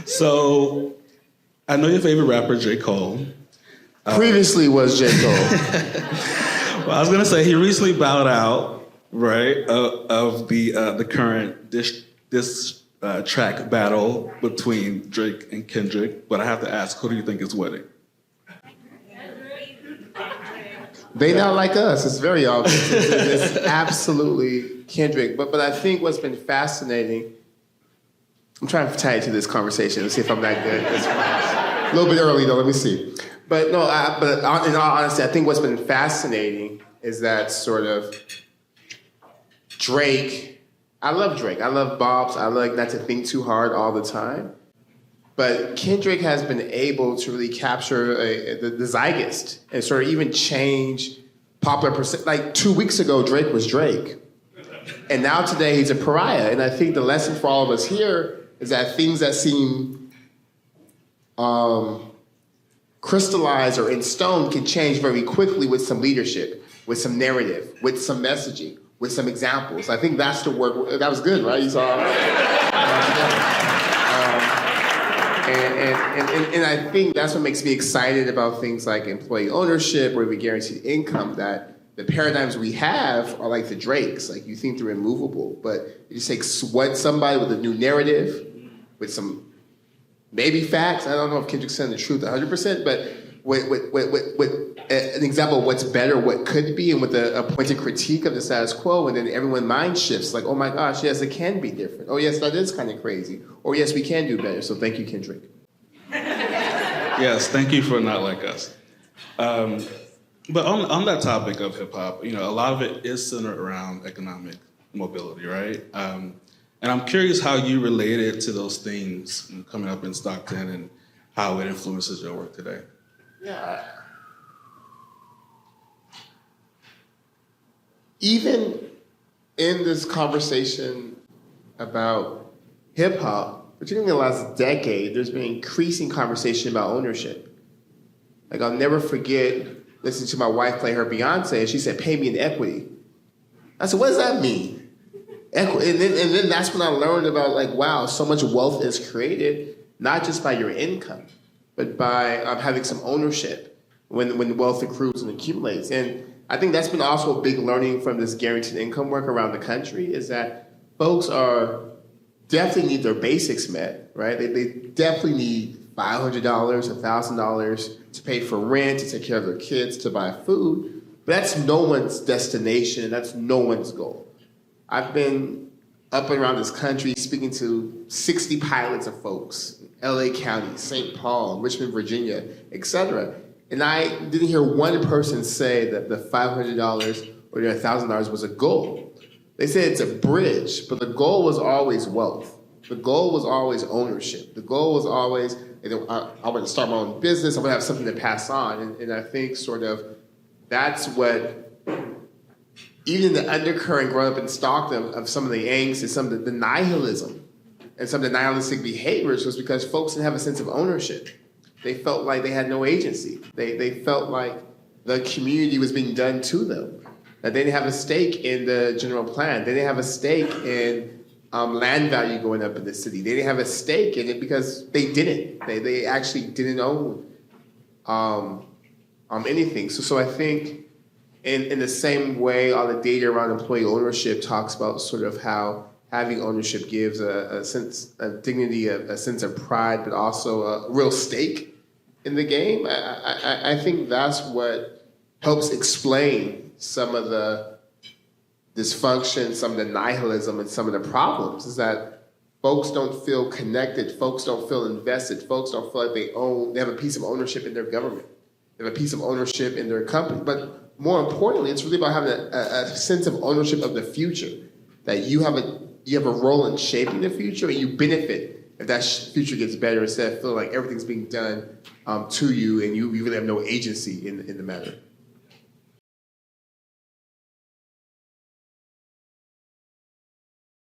So, I know your favorite rapper, J. Cole. Previously was J. Cole. Well, I was gonna say he recently bowed out, right, of the current diss track battle between Drake and Kendrick. But I have to ask, who do you think is winning? They not like us. It's very obvious. It's absolutely Kendrick. But I think what's been fascinating. I'm trying to tie it to this conversation. Let's see if I'm that good. It's a little bit early though. Let me see. But no. But in all honesty, I think what's been fascinating is that sort of Drake. I love Drake. I love bops. I like not to think too hard all the time. But Kendrick has been able to really capture the zeitgeist and sort of even change popular perception. Like 2 weeks ago, Drake was Drake. And now today, he's a pariah. And I think the lesson for all of us here is that things that seem crystallized or in stone can change very quickly with some leadership, with some narrative, with some messaging, with some examples. I think that's the work. That was good, right? You saw And I think that's what makes me excited about things like employee ownership or even guaranteed income, that the paradigms we have are like the Drakes. Like, you think they're immovable, but you just take somebody with a new narrative, with some maybe facts. I don't know if Kendrick's saying the truth 100%, but with an example of what's better, what could be, and with a pointed critique of the status quo, and then everyone's mind shifts. Like, oh my gosh, yes, it can be different. Oh yes, that is kind of crazy. Or yes, we can do better. So thank you, Kendrick. Yes, thank you for not like us. But on that topic of hip hop, a lot of it is centered around economic mobility, right? And I'm curious how you related to those themes coming up in Stockton and how it influences your work today. Yeah. Even in this conversation about hip hop, particularly in the last decade, there's been increasing conversation about ownership. Like, I'll never forget listening to my wife play her Beyonce, and she said, "Pay me in equity." I said, "What does that mean?" Equity. And then that's when I learned about, like, wow, so much wealth is created, not just by your income, but by having some ownership when wealth accrues and accumulates. And I think that's been also a big learning from this guaranteed income work around the country, is that folks definitely need their basics met, right? They definitely need $500, $1,000 to pay for rent, to take care of their kids, to buy food. But that's no one's destination, and that's no one's goal. I've been up and around this country speaking to 60 pilots of folks, LA County, St. Paul, Richmond, Virginia, et cetera. And I didn't hear one person say that the $500 or the $1,000 was a goal. They said it's a bridge, but the goal was always wealth. The goal was always ownership. The goal was always, I want to start my own business, I want to have something to pass on. And I think sort of that's what, even the undercurrent growing up in Stockton of some of the angst and some of the nihilism and some of the nihilistic behaviors, was because folks didn't have a sense of ownership. They felt like they had no agency. They felt like the community was being done to them. That they didn't have a stake in the general plan. They didn't have a stake in land value going up in the city. They didn't have a stake in it because they didn't. They actually didn't own anything. So I think in the same way, all the data around employee ownership talks about sort of how having ownership gives a sense of dignity, a sense of pride, but also a real stake in the game. I think that's what helps explain some of the dysfunction, some of the nihilism, and some of the problems, is that folks don't feel connected, folks don't feel invested, folks don't feel like they have a piece of ownership in their government, they have a piece of ownership in their company. But more importantly, it's really about having a sense of ownership of the future, that you have a role in shaping the future, and you benefit if that future gets better, instead of feeling like everything's being done to you and you really have no agency in the matter.